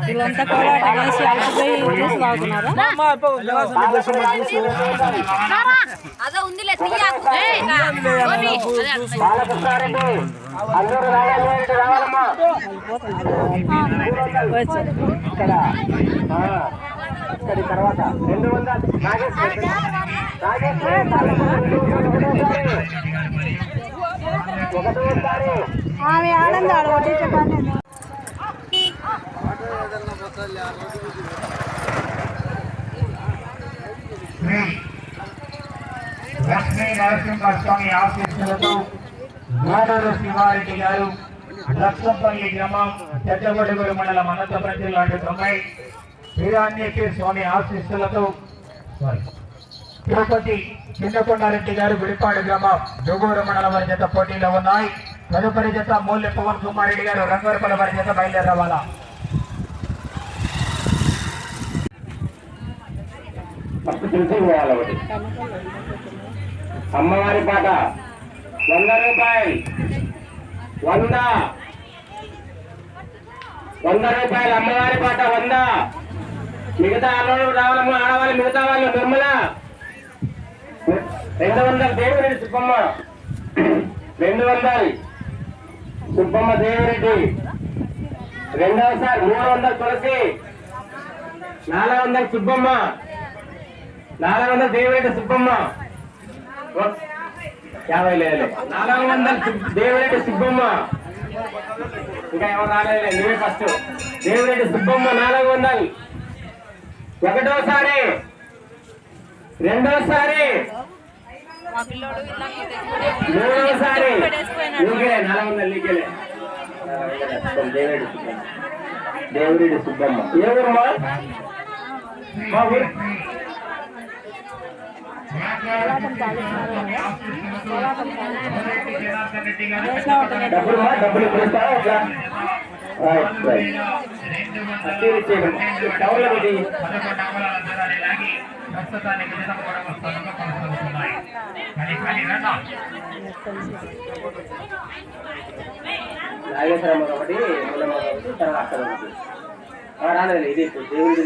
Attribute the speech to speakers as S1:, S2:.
S1: వీళ్ళంతా కోలాట వేసి అలసిపోయి జ్యూస్ తాగుతున్నారా? ఆమె ఆనందాలు
S2: లక్ష్మీ నరసింహస్వామి ఆశీస్సులతో గోడూరు శివారెడ్డి గారు లక్ష్మపల్లి గ్రామం పెద్దగొడుగురు మండలం అనంతపురం జిల్లా 90 వీరాంజనేయ స్వామి ఆశీస్సులతో తిరుపతి చిన్నకొండారెడ్డి గారు గుడిపాడు గ్రామం జోగూరు మండలం వారి జత పోటీలో ఉన్నాయి. తదుపరి జత మూల్య పవన్ కుమార్ రెడ్డి గారు రంగవరపల్లి వారి జత బయలుదేరవాలా.
S3: అమ్మవారి పాట 100 రూపాయలు 100 రూపాయలు అమ్మవారి పాట 100. మిగతా అన్నోడు రావాలమ్మ ఆడవాళ్ళు మిగతా వాళ్ళు నిర్మల 200 దేవిరెడ్డి సుబ్బమ్మ 200 సుబ్బమ్మ దేవిరెడ్డి. రెండవసారి 300 తులసి 400 సుబ్బమ్మ 400 దేవిరెడ్డి సుబ్బమ్మ 50 లేదు 400 దేవిరెడ్డి సుబ్బమ్మ. ఇంకా ఎవరు రాలేదు నువ్వే ఫస్ట్. దేవిరెడ్డి సుబ్బమ్మ 400. ఒకటోసారి రెండోసారి మూడోసారి నీకే 400 నీకేలే. దేవిరెడ్డి సుబ్బమ్మ ఏ ఊరమ్మా? మా ఊరు డబ్బులు ఇస్తారా? నాగేశ్వరమ్మ ఒకటి తర్వాత అక్కడ రాలేదు. ఇది దేవుడి